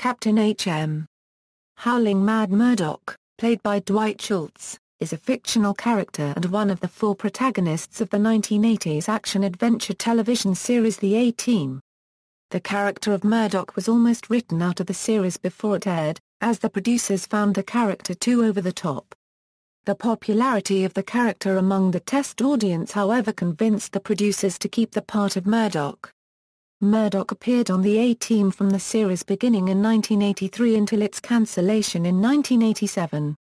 Captain H.M. Howling Mad Murdock, played by Dwight Schultz, is a fictional character and one of the four protagonists of the 1980s action-adventure television series The A-Team. The character of Murdock was almost written out of the series before it aired, as the producers found the character too over the top. The popularity of the character among the test audience however convinced the producers to keep the part of Murdock. Murdock appeared on The A-Team from the series beginning in 1983 until its cancellation in 1987.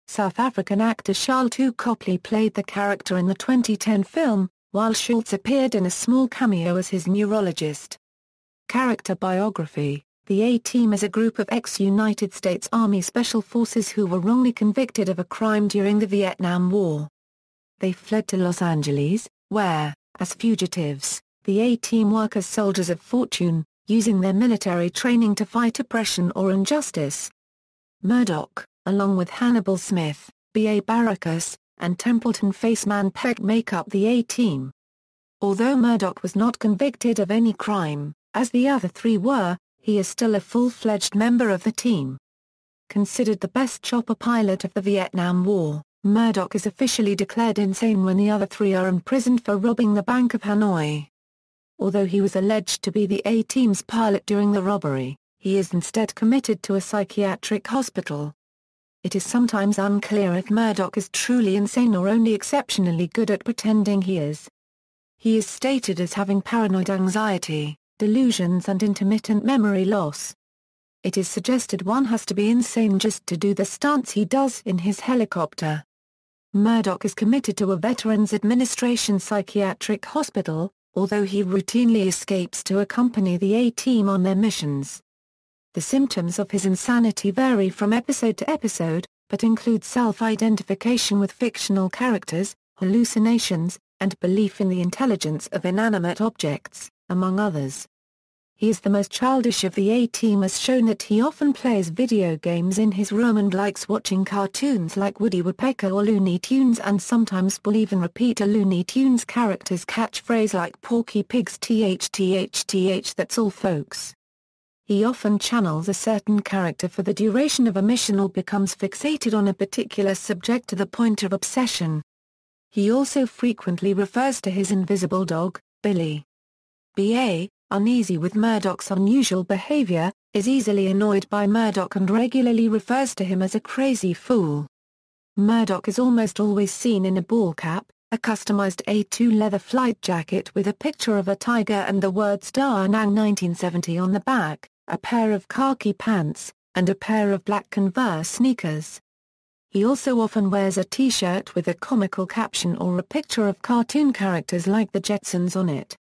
South African actor Sharlto Copley played the character in the 2010 film, while Schultz appeared in a small cameo as his neurologist. Character biography: The A-Team is a group of ex-United States Army Special Forces who were wrongly convicted of a crime during the Vietnam War. They fled to Los Angeles, where, as fugitives, the A-Team work as soldiers of fortune, using their military training to fight oppression or injustice. Murdock, along with Hannibal Smith, B.A. Baracus, and Templeton Faceman Peck make up the A-Team. Although Murdock was not convicted of any crime, as the other three were, he is still a full-fledged member of the team. Considered the best chopper pilot of the Vietnam War, Murdock is officially declared insane when the other three are imprisoned for robbing the Bank of Hanoi. Although he was alleged to be the A-Team's pilot during the robbery, he is instead committed to a psychiatric hospital. It is sometimes unclear if Murdock is truly insane or only exceptionally good at pretending he is. He is stated as having paranoid anxiety, delusions and intermittent memory loss. It is suggested one has to be insane just to do the stunts he does in his helicopter. Murdock is committed to a Veterans Administration psychiatric hospital, although he routinely escapes to accompany the A-Team on their missions. The symptoms of his insanity vary from episode to episode, but include self-identification with fictional characters, hallucinations, and belief in the intelligence of inanimate objects, among others. He is the most childish of the A-Team, as shown that he often plays video games in his room and likes watching cartoons like Woody Woodpecker or Looney Tunes, and sometimes will even repeat a Looney Tunes character's catchphrase like Porky Pig's TH, that's all folks. He often channels a certain character for the duration of a mission or becomes fixated on a particular subject to the point of obsession. He also frequently refers to his invisible dog, Billy. B.A., uneasy with Murdock's unusual behavior, is easily annoyed by Murdock and regularly refers to him as a crazy fool. Murdock is almost always seen in a ball cap, a customized A2 leather flight jacket with a picture of a tiger and the words Da Nang 1970 on the back, a pair of khaki pants, and a pair of black Converse sneakers. He also often wears a t-shirt with a comical caption or a picture of cartoon characters like the Jetsons on it.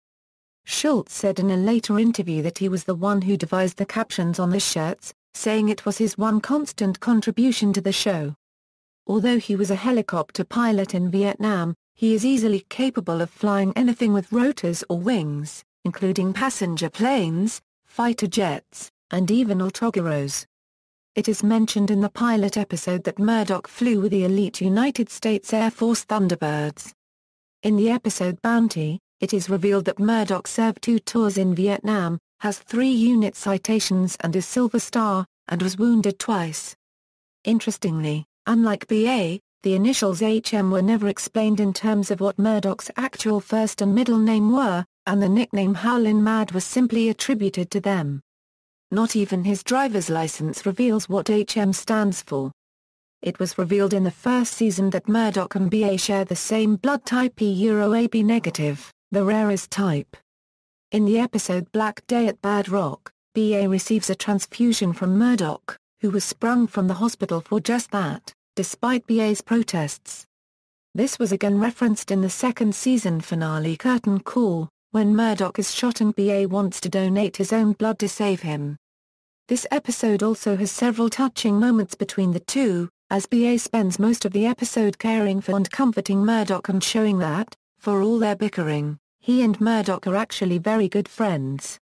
Schultz said in a later interview that he was the one who devised the captions on the shirts, saying it was his one constant contribution to the show. Although he was a helicopter pilot in Vietnam, he is easily capable of flying anything with rotors or wings, including passenger planes, fighter jets, and even autogyros. It is mentioned in the pilot episode that Murdock flew with the elite United States Air Force Thunderbirds. In the episode Bounty, it is revealed that Murdock served 2 tours in Vietnam, has 3 unit citations and is Silver Star, and was wounded twice. Interestingly, unlike B.A., the initials H.M. were never explained in terms of what Murdock's actual first and middle name were, and the nickname Howlin' Mad was simply attributed to them. Not even his driver's license reveals what H.M. stands for. It was revealed in the first season that Murdock and B.A. share the same blood type AB negative, the rarest type. In the episode Black Day at Bad Rock, B.A. receives a transfusion from Murdock, who was sprung from the hospital for just that, despite B.A.'s protests. This was again referenced in the second season finale Curtain Call, when Murdock is shot and B.A. wants to donate his own blood to save him. This episode also has several touching moments between the two, as B.A. spends most of the episode caring for and comforting Murdock and showing that, for all their bickering, he and Murdock are actually very good friends.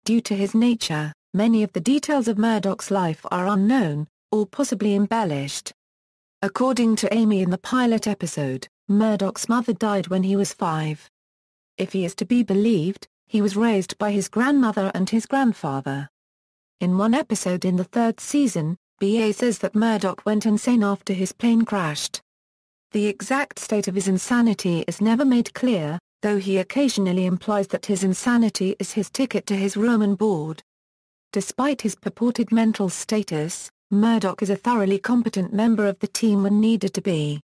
Due to his nature, many of the details of Murdock's life are unknown, or possibly embellished. According to Amy in the pilot episode, Murdock's mother died when he was 5. If he is to be believed, he was raised by his grandmother and his grandfather. In one episode in the third season, BA says that Murdock went insane after his plane crashed. The exact state of his insanity is never made clear, though he occasionally implies that his insanity is his ticket to his room and board. Despite his purported mental status, Murdock is a thoroughly competent member of the team when needed to be.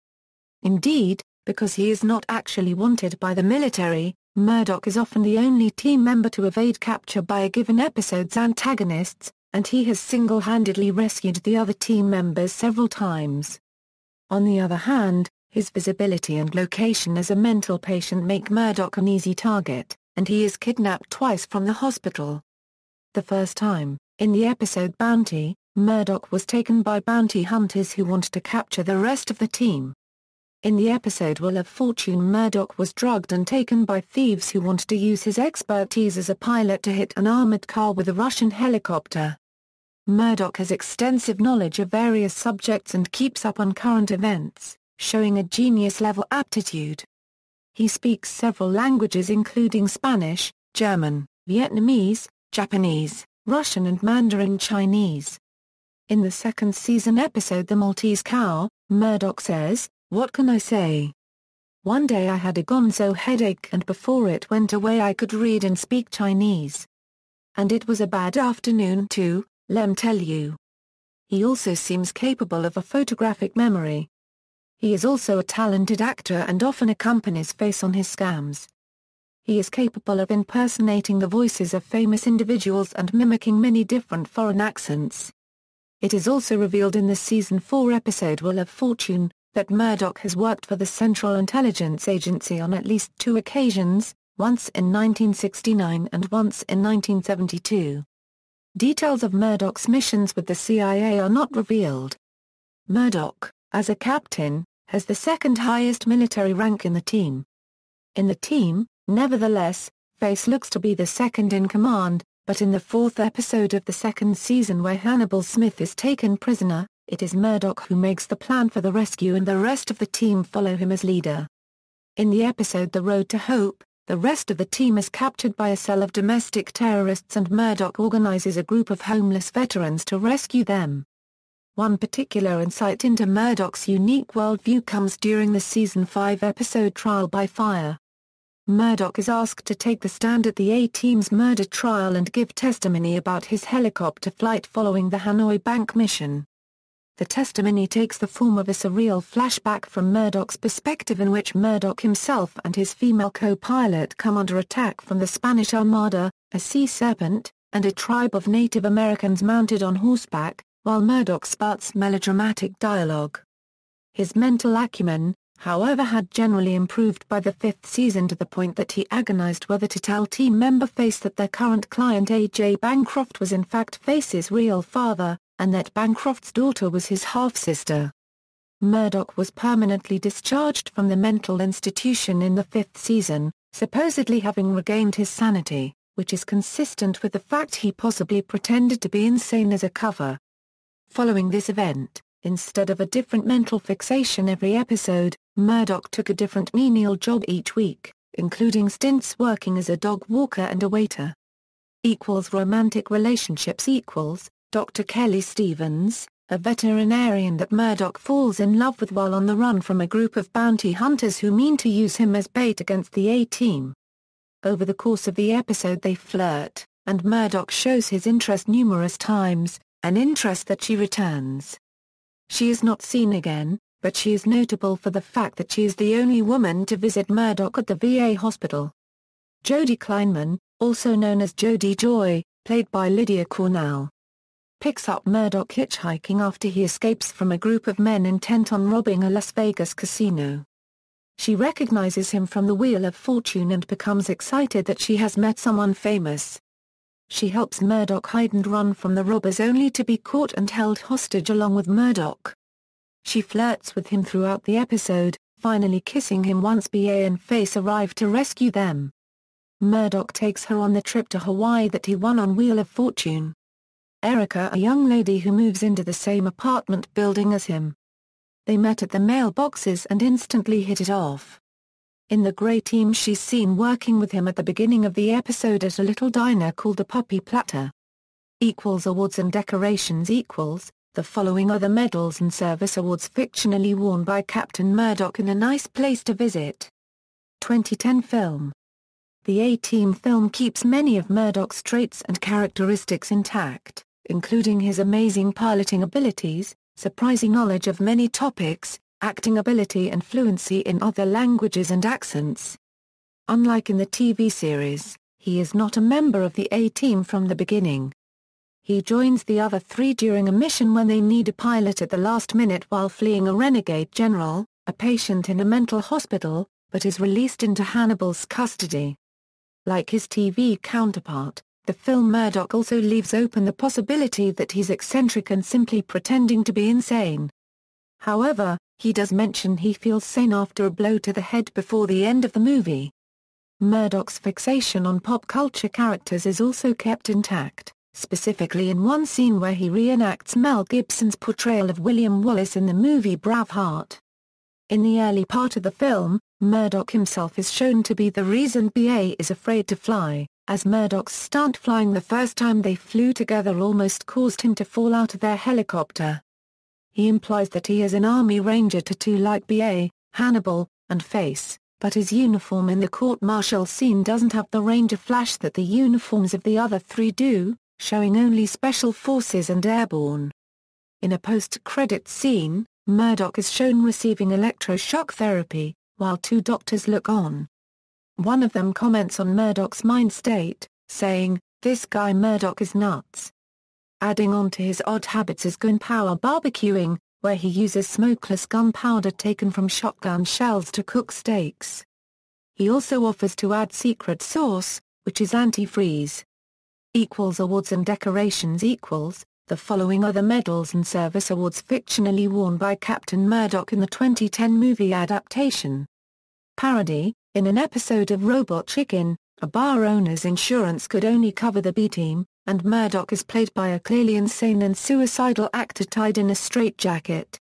Indeed, because he is not actually wanted by the military, Murdock is often the only team member to evade capture by a given episode's antagonists, and he has single-handedly rescued the other team members several times. On the other hand, his visibility and location as a mental patient make Murdock an easy target, and he is kidnapped twice from the hospital. The first time, in the episode Bounty, Murdock was taken by bounty hunters who wanted to capture the rest of the team. In the episode Wheel of Fortune, Murdock was drugged and taken by thieves who wanted to use his expertise as a pilot to hit an armored car with a Russian helicopter. Murdock has extensive knowledge of various subjects and keeps up on current events, showing a genius-level aptitude. He speaks several languages including Spanish, German, Vietnamese, Japanese, Russian and Mandarin Chinese. In the second season episode The Maltese Cow, Murdock says, "What can I say? One day I had a gonzo headache and before it went away I could read and speak Chinese. And it was a bad afternoon too, lem tell you." He also seems capable of a photographic memory. He is also a talented actor and often accompanies face on his scams. He is capable of impersonating the voices of famous individuals and mimicking many different foreign accents. It is also revealed in the season 4 episode Wheel of Fortune, that Murdock has worked for the Central Intelligence Agency on at least 2 occasions, once in 1969 and once in 1972. Details of Murdock's missions with the CIA are not revealed. Murdock, as a captain, has the second highest military rank in the team. In the team, nevertheless, Face looks to be the second in command, but in the 4th episode of the second season where Hannibal Smith is taken prisoner, it is Murdock who makes the plan for the rescue and the rest of the team follow him as leader. In the episode The Road to Hope, the rest of the team is captured by a cell of domestic terrorists and Murdock organizes a group of homeless veterans to rescue them. One particular insight into Murdock's unique worldview comes during the season 5 episode Trial by Fire. Murdock is asked to take the stand at the A-Team's murder trial and give testimony about his helicopter flight following the Hanoi bank mission. The testimony takes the form of a surreal flashback from Murdock's perspective in which Murdock himself and his female co-pilot come under attack from the Spanish Armada, a sea serpent, and a tribe of Native Americans mounted on horseback, while Murdock spouts melodramatic dialogue. His mental acumen, however, had generally improved by the 5th season to the point that he agonized whether to tell team member Face that their current client A.J. Bancroft was in fact Face's real father, and that Bancroft's daughter was his half-sister. Murdock was permanently discharged from the mental institution in the 5th season, supposedly having regained his sanity, which is consistent with the fact he possibly pretended to be insane as a cover. Following this event, instead of a different mental fixation every episode, Murdock took a different menial job each week, including stints working as a dog walker and a waiter. Romantic relationships Dr. Kelly Stevens, a veterinarian that Murdock falls in love with while on the run from a group of bounty hunters who mean to use him as bait against the A-Team. Over the course of the episode they flirt, and Murdock shows his interest numerous times, an interest that she returns. She is not seen again, but she is notable for the fact that she is the only woman to visit Murdock at the VA hospital. Jodie Kleinman, also known as Jodie Joy, played by Lydia Cornell, picks up Murdock hitchhiking after he escapes from a group of men intent on robbing a Las Vegas casino. She recognizes him from the Wheel of Fortune and becomes excited that she has met someone famous. She helps Murdock hide and run from the robbers only to be caught and held hostage along with Murdock. She flirts with him throughout the episode, finally kissing him once BA and Face arrive to rescue them. Murdock takes her on the trip to Hawaii that he won on Wheel of Fortune. Erica, a young lady who moves into the same apartment building as him. They met at the mailboxes and instantly hit it off. In the Grey Team she's seen working with him at the beginning of the episode at a little diner called the Puppy Platter. Awards and decorations equals, the following are the medals and service awards fictionally worn by Captain Murdock in A Nice Place to Visit. 2010 film. The A-Team film keeps many of Murdock's traits and characteristics intact, including his amazing piloting abilities, surprising knowledge of many topics, acting ability and fluency in other languages and accents. Unlike in the TV series, he is not a member of the A-Team from the beginning. He joins the other three during a mission when they need a pilot at the last minute while fleeing a renegade general, a patient in a mental hospital, but is released into Hannibal's custody. Like his TV counterpart, the film Murdock also leaves open the possibility that he's eccentric and simply pretending to be insane. However, he does mention he feels sane after a blow to the head before the end of the movie. Murdock's fixation on pop culture characters is also kept intact, specifically in one scene where he reenacts Mel Gibson's portrayal of William Wallace in the movie Braveheart. In the early part of the film, Murdock himself is shown to be the reason BA is afraid to fly, as Murdock's stunt flying the first time they flew together almost caused him to fall out of their helicopter. He implies that he is an Army Ranger tattoo like BA, Hannibal, and Face, but his uniform in the court-martial scene doesn't have the Ranger flash that the uniforms of the other three do, showing only Special Forces and Airborne. In a post-credits scene, Murdock is shown receiving electroshock therapy, while two doctors look on. One of them comments on Murdock's mind state, saying, "This guy Murdock is nuts." Adding on to his odd habits is gunpowder barbecuing, where he uses smokeless gunpowder taken from shotgun shells to cook steaks. He also offers to add secret sauce, which is antifreeze. Awards and decorations equals, the following are the medals and service awards fictionally worn by Captain Murdock in the 2010 movie adaptation. Parody: in an episode of Robot Chicken, a bar owner's insurance could only cover the B-team, and Murdock is played by a clearly insane and suicidal actor tied in a straitjacket.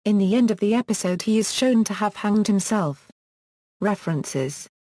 In the end of the episode he is shown to have hanged himself. References